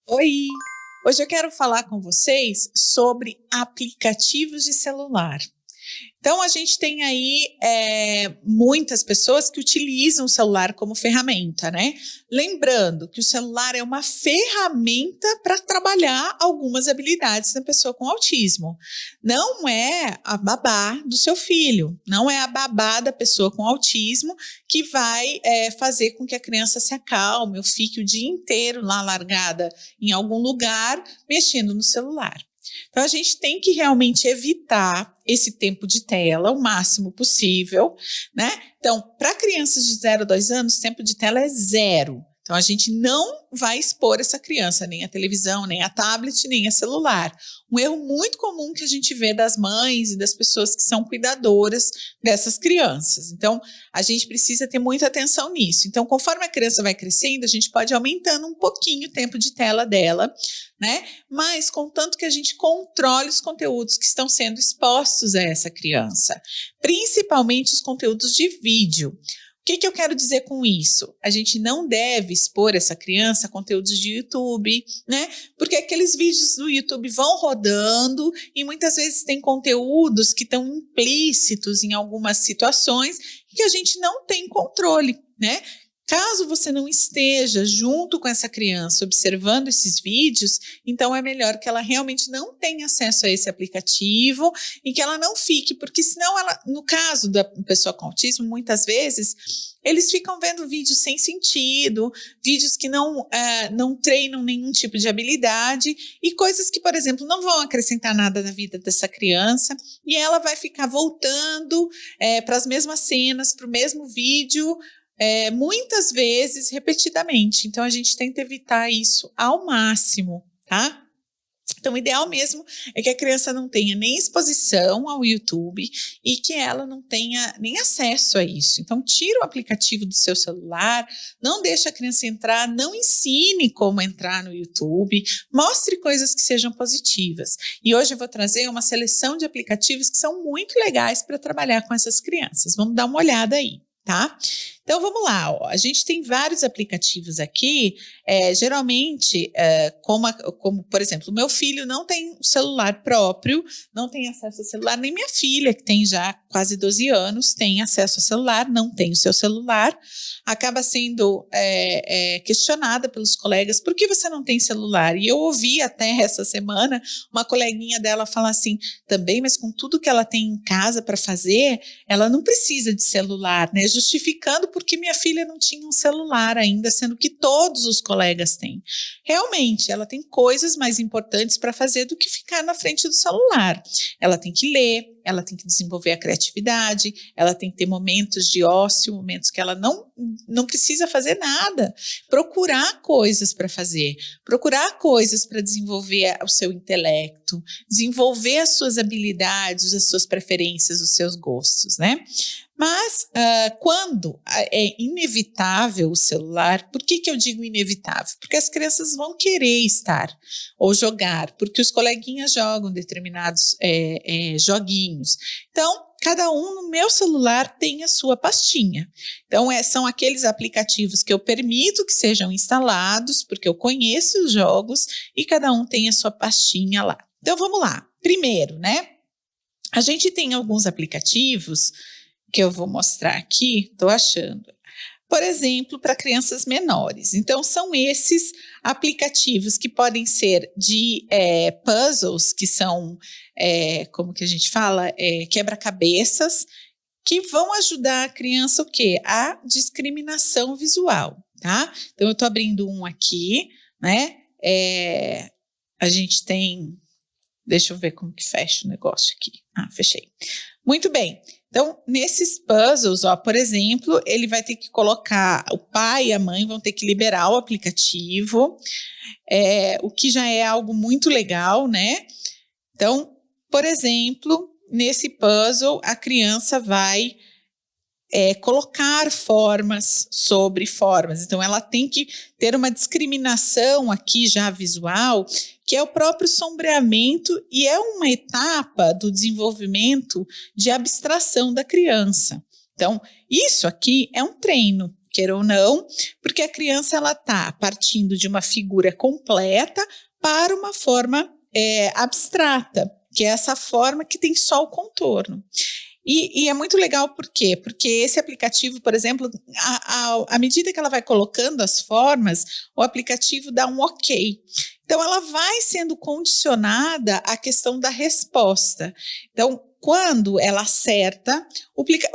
Oi! Hoje eu quero falar com vocês sobre aplicativos de celular. Então, a gente tem aí muitas pessoas que utilizam o celular como ferramenta, né? Lembrando que o celular é uma ferramenta para trabalhar algumas habilidades da pessoa com autismo. Não é a babá do seu filho, não é a babá da pessoa com autismo que vai fazer com que a criança se acalme ou fique o dia inteiro lá largada em algum lugar mexendo no celular. Então, a gente tem que realmente evitar esse tempo de tela o máximo possível, né? Então, para crianças de 0 a 2 anos, tempo de tela é 0. Então, a gente não vai expor essa criança nem a televisão, nem a tablet, nem a celular. Um erro muito comum que a gente vê das mães e das pessoas que são cuidadoras dessas crianças. Então, a gente precisa ter muita atenção nisso. Então, conforme a criança vai crescendo, a gente pode ir aumentando um pouquinho o tempo de tela dela, né? Mas contanto que a gente controle os conteúdos que estão sendo expostos a essa criança, principalmente os conteúdos de vídeo. O que eu quero dizer com isso? A gente não deve expor essa criança a conteúdos de YouTube, né? Porque aqueles vídeos do YouTube vão rodando e muitas vezes tem conteúdos que estão implícitos em algumas situações que a gente não tem controle, né? Caso você não esteja junto com essa criança observando esses vídeos, então é melhor que ela realmente não tenha acesso a esse aplicativo e que ela não fique, porque senão ela, no caso da pessoa com autismo, muitas vezes eles ficam vendo vídeos sem sentido, vídeos que não treinam nenhum tipo de habilidade e coisas que, por exemplo, não vão acrescentar nada na vida dessa criança e ela vai ficar voltando para as mesmas cenas, para o mesmo vídeo, muitas vezes, repetidamente. Então, a gente tenta evitar isso ao máximo, tá? Então, o ideal mesmo é que a criança não tenha nem exposição ao YouTube e que ela não tenha nem acesso a isso. Então, tira o aplicativo do seu celular, não deixe a criança entrar, não ensine como entrar no YouTube, mostre coisas que sejam positivas. E hoje eu vou trazer uma seleção de aplicativos que são muito legais para trabalhar com essas crianças. Vamos dar uma olhada aí, tá? Então, vamos lá, ó. A gente tem vários aplicativos aqui, geralmente, como, por exemplo, o meu filho não tem celular próprio, não tem acesso ao celular, nem minha filha, que tem já quase 12 anos, tem acesso ao celular, não tem o seu celular, acaba sendo questionada pelos colegas, por que você não tem celular? E eu ouvi até essa semana uma coleguinha dela falar assim, também, mas com tudo que ela tem em casa para fazer, ela não precisa de celular, né? Justificando porque minha filha não tinha um celular ainda, sendo que todos os colegas têm. Realmente, ela tem coisas mais importantes para fazer do que ficar na frente do celular. Ela tem que ler, ela tem que desenvolver a criatividade, ela tem que ter momentos de ócio, momentos que ela não precisa fazer nada. Procurar coisas para fazer, procurar coisas para desenvolver o seu intelecto, desenvolver as suas habilidades, as suas preferências, os seus gostos, né? Mas quando é inevitável o celular, por que eu digo inevitável? Porque as crianças vão querer estar ou jogar, porque os coleguinhas jogam determinados joguinhos. Então, cada um no meu celular tem a sua pastinha. Então, são aqueles aplicativos que eu permito que sejam instalados, porque eu conheço os jogos e cada um tem a sua pastinha lá. Então, vamos lá. Primeiro, né? A gente tem alguns aplicativos que eu vou mostrar aqui, estou achando. Por exemplo, para crianças menores. Então, são esses aplicativos que podem ser de puzzles, que são, como que a gente fala, quebra-cabeças, que vão ajudar a criança o quê? A discriminação visual, tá? Então, eu estou abrindo um aqui, né? A gente tem... Deixa eu ver como que fecha o negócio aqui. Ah, fechei. Muito bem. Então, nesses puzzles, ó, por exemplo, ele vai ter que colocar, o pai e a mãe vão ter que liberar o aplicativo, o que já é algo muito legal, né? Então, por exemplo, nesse puzzle, a criança vai colocar formas sobre formas. Então, ela tem que ter uma discriminação aqui já visual, que é o próprio sombreamento e é uma etapa do desenvolvimento de abstração da criança. Então, isso aqui é um treino. queira ou não, porque a criança ela está partindo de uma figura completa para uma forma abstrata, que é essa forma que tem só o contorno. E é muito legal, por quê? Porque esse aplicativo, por exemplo, à medida que ela vai colocando as formas, o aplicativo dá um ok. Então, ela vai sendo condicionada à questão da resposta. Então, quando ela acerta,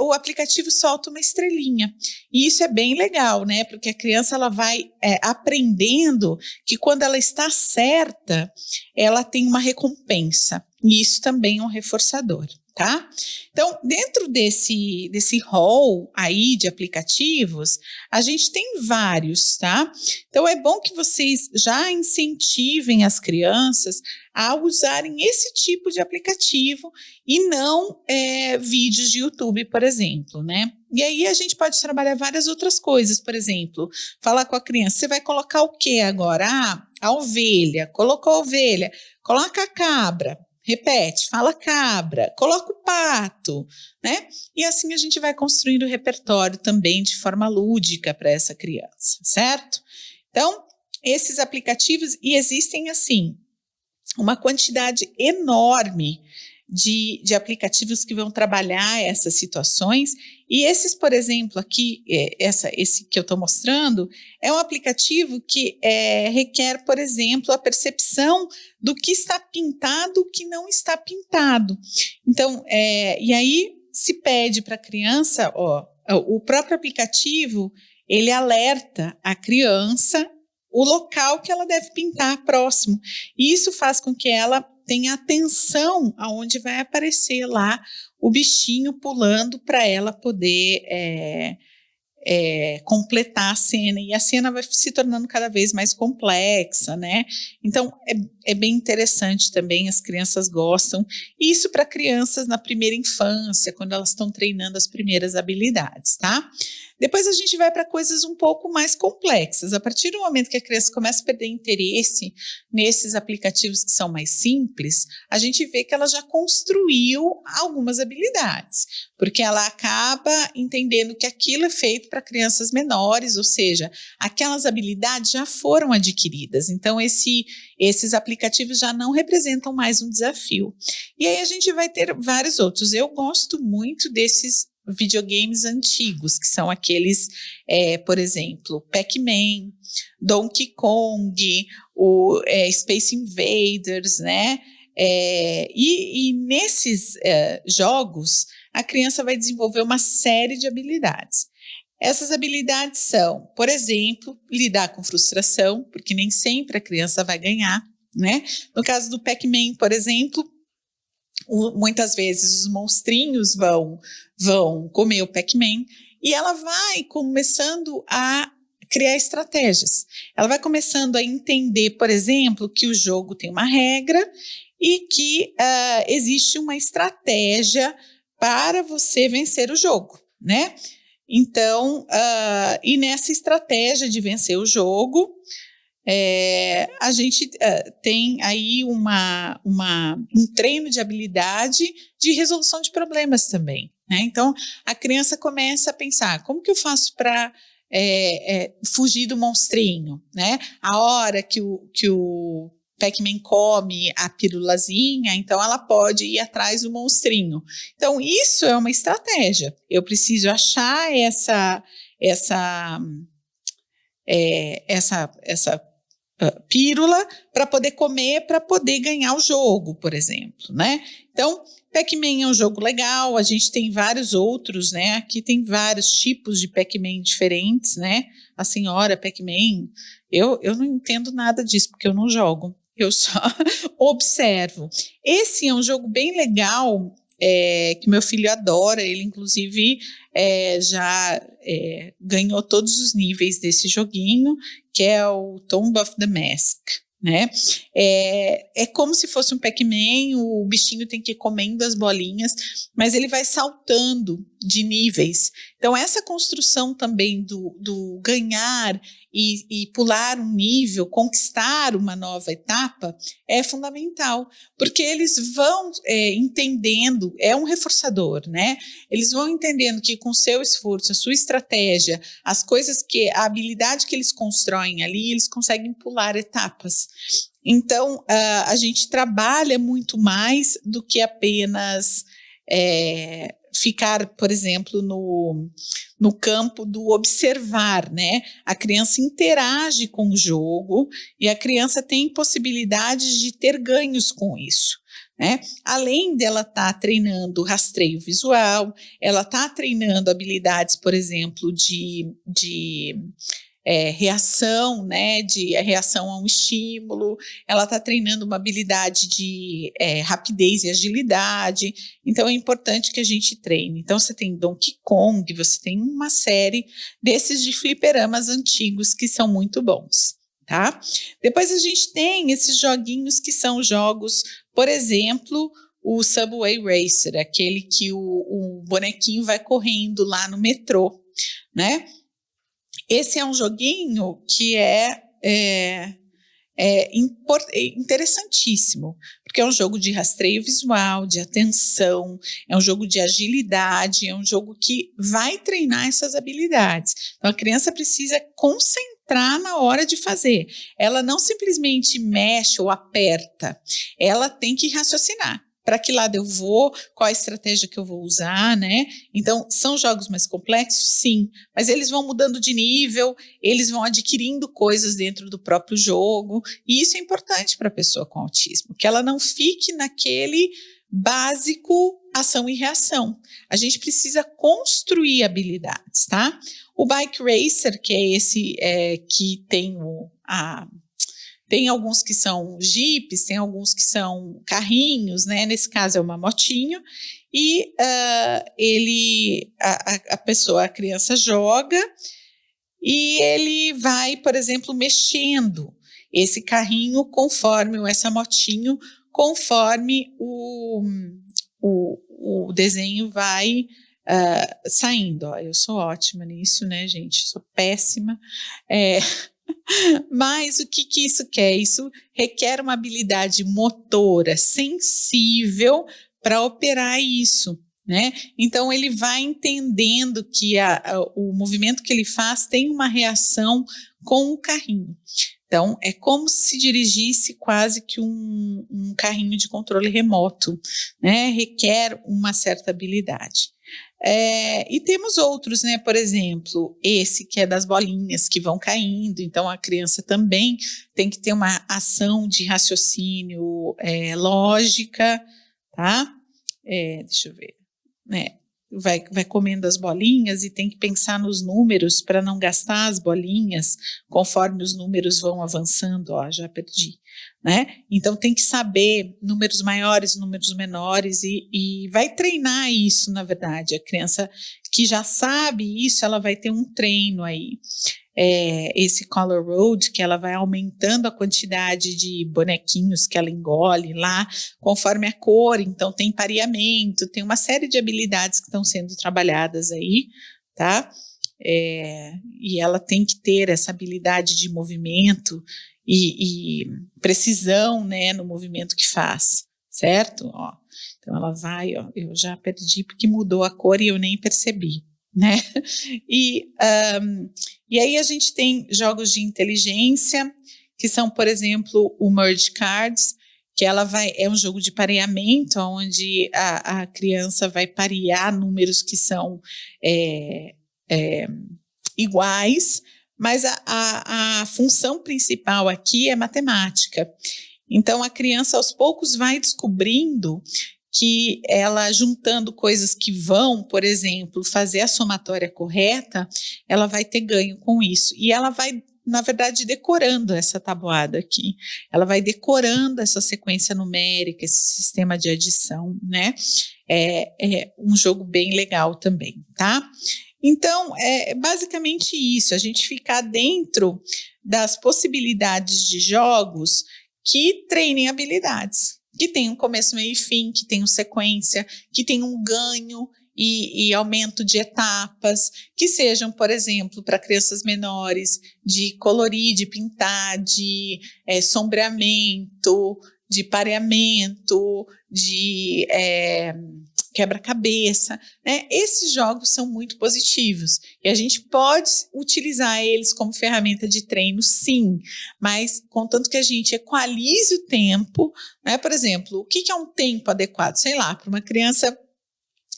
o aplicativo solta uma estrelinha. E isso é bem legal, né? Porque a criança ela vai aprendendo que quando ela está certa, ela tem uma recompensa. E isso também é um reforçador. Tá? Então, dentro desse hall aí de aplicativos, a gente tem vários, tá? Então, é bom que vocês já incentivem as crianças a usarem esse tipo de aplicativo e não vídeos de YouTube, por exemplo, né? E aí a gente pode trabalhar várias outras coisas, por exemplo, falar com a criança, você vai colocar o que agora? A ovelha, colocou a ovelha, coloca a cabra. Repete, fala cabra, coloca o pato, né? E assim a gente vai construindo o repertório também de forma lúdica para essa criança, certo? Então, esses aplicativos, e existem assim, uma quantidade enorme de aplicativos que vão trabalhar essas situações, e esses, por exemplo, aqui, esse que eu estou mostrando, é um aplicativo que requer, por exemplo, a percepção do que está pintado, o que não está pintado. Então, e aí se pede para a criança, o próprio aplicativo, ele alerta a criança o local que ela deve pintar próximo. E isso faz com que ela tenha atenção aonde vai aparecer lá o bichinho pulando para ela poder completar a cena, e a cena vai se tornando cada vez mais complexa, né? Então, é bem interessante também, as crianças gostam. Isso para crianças na primeira infância, quando elas estão treinando as primeiras habilidades, tá? Depois a gente vai para coisas um pouco mais complexas. A partir do momento que a criança começa a perder interesse nesses aplicativos que são mais simples, a gente vê que ela já construiu algumas habilidades, porque ela acaba entendendo que aquilo é feito para crianças menores, ou seja, aquelas habilidades já foram adquiridas. Então, esses aplicativos já não representam mais um desafio. E aí a gente vai ter vários outros. Eu gosto muito desses videogames antigos, que são aqueles, por exemplo, Pac-Man, Donkey Kong, o Space Invaders, né? E nesses jogos, a criança vai desenvolver uma série de habilidades. Essas habilidades são, por exemplo, lidar com frustração, porque nem sempre a criança vai ganhar, né? No caso do Pac-Man, por exemplo, muitas vezes os monstrinhos vão comer o Pac-Man e ela vai começando a criar estratégias. Ela vai começando a entender, por exemplo, que o jogo tem uma regra e que existe uma estratégia para você vencer o jogo, né? Então, e nessa estratégia de vencer o jogo, a gente tem aí um treino de habilidade de resolução de problemas também, né? Então, a criança começa a pensar, como que eu faço para fugir do monstrinho, né? A hora que o Pac-Man come a pirulazinha, então ela pode ir atrás do monstrinho. Então, isso é uma estratégia. Eu preciso achar essa pílula para poder comer, para poder ganhar o jogo, por exemplo, né? Então, Pac-Man é um jogo legal, a gente tem vários outros, né? Aqui tem vários tipos de Pac-Man diferentes, né? A senhora Pac-Man, eu não entendo nada disso, porque eu não jogo, eu só observo. Esse é um jogo bem legal, que meu filho adora, ele inclusive já ganhou todos os níveis desse joguinho, que é o Tomb of the Mask, né? É como se fosse um Pac-Man, o bichinho tem que ir comendo as bolinhas, mas ele vai saltando de níveis. Então, essa construção também do ganhar e pular um nível, conquistar uma nova etapa, é fundamental, porque eles vão entendendo, é um reforçador, né? Eles vão entendendo que com o seu esforço, a sua estratégia, as coisas a habilidade que eles constroem ali, eles conseguem pular etapas. Então, a gente trabalha muito mais do que apenas ficar, por exemplo, no campo do observar, né? A criança interage com o jogo e a criança tem possibilidades de ter ganhos com isso, né? Além dela estar treinando rastreio visual, ela está treinando habilidades, por exemplo, de reação, né, de reação a um estímulo, ela está treinando uma habilidade de rapidez e agilidade, então é importante que a gente treine. Então você tem Donkey Kong, você tem uma série desses de fliperamas antigos que são muito bons, tá? Depois a gente tem esses joguinhos que são jogos, por exemplo, o Subway Racer, aquele que o bonequinho vai correndo lá no metrô, né? Esse é um joguinho que interessantíssimo, porque é um jogo de rastreio visual, de atenção, é um jogo de agilidade, é um jogo que vai treinar essas habilidades. Então, a criança precisa concentrar na hora de fazer. Ela não simplesmente mexe ou aperta, ela tem que raciocinar. Para que lado eu vou, qual a estratégia que eu vou usar, né? Então, são jogos mais complexos? Sim, mas eles vão mudando de nível, eles vão adquirindo coisas dentro do próprio jogo, e isso é importante para a pessoa com autismo, que ela não fique naquele básico ação e reação. A gente precisa construir habilidades, tá? O Bike Racer, que é esse que tem Tem alguns que são jipes, tem alguns que são carrinhos, né? Nesse caso é uma motinho, e a criança joga e ele vai, por exemplo, mexendo esse carrinho essa motinho, conforme o desenho vai saindo. Ó, eu sou ótima nisso, né, gente? Sou péssima. Mas o que isso quer? Isso requer uma habilidade motora sensível para operar isso, né? Então ele vai entendendo que o movimento que ele faz tem uma reação com o carrinho. Então é como se dirigisse quase que um carrinho de controle remoto, né? Requer uma certa habilidade. E temos outros, né? Por exemplo, esse que é das bolinhas que vão caindo, então a criança também tem que ter uma ação de raciocínio lógica, tá? Deixa eu ver, né? Vai comendo as bolinhas e tem que pensar nos números para não gastar as bolinhas conforme os números vão avançando. Ó, já perdi, né? Então tem que saber números maiores, números menores e vai treinar isso, na verdade. A criança que já sabe isso, ela vai ter um treino aí. Esse Color Road, que ela vai aumentando a quantidade de bonequinhos que ela engole lá, conforme a cor, então tem pareamento, tem uma série de habilidades que estão sendo trabalhadas aí, tá? E ela tem que ter essa habilidade de movimento e precisão, né, no movimento que faz, certo? Ó, então ela vai, ó, eu já perdi porque mudou a cor e eu nem percebi, né? E aí a gente tem jogos de inteligência, que são, por exemplo, o Merge Cards, que é um jogo de pareamento, onde a criança vai parear números que são iguais, mas a função principal aqui é matemática. Então, a criança, aos poucos, vai descobrindo que ela, juntando coisas que vão, por exemplo, fazer a somatória correta, ela vai ter ganho com isso. E ela vai, na verdade, decorando essa tabuada aqui. Ela vai decorando essa sequência numérica, esse sistema de adição, né? É um jogo bem legal também, tá? Então, é basicamente isso, a gente ficar dentro das possibilidades de jogos que treinem habilidades, que tem um começo, meio e fim, que tem uma sequência, que tem um ganho e aumento de etapas, que sejam, por exemplo, para crianças menores, de colorir, de pintar, de sombreamento, de pareamento, de quebra-cabeça, né? Esses jogos são muito positivos e a gente pode utilizar eles como ferramenta de treino, sim, mas contanto que a gente equalize o tempo, né? Por exemplo, o que é um tempo adequado? Sei lá, para uma criança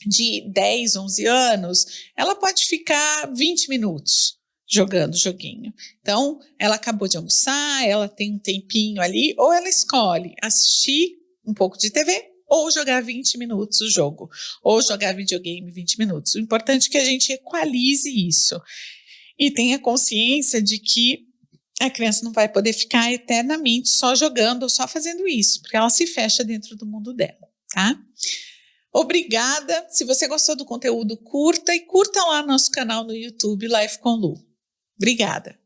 de 10, 11 anos, ela pode ficar 20 minutos jogando o joguinho. Então, ela acabou de almoçar, ela tem um tempinho ali, ou ela escolhe assistir um pouco de TV ou jogar 20 minutos o jogo, ou jogar videogame 20 minutos. O importante é que a gente equalize isso e tenha consciência de que a criança não vai poder ficar eternamente só jogando ou só fazendo isso, porque ela se fecha dentro do mundo dela, tá? Obrigada. Se você gostou do conteúdo, curta lá nosso canal no YouTube, Life com Lu. Obrigada.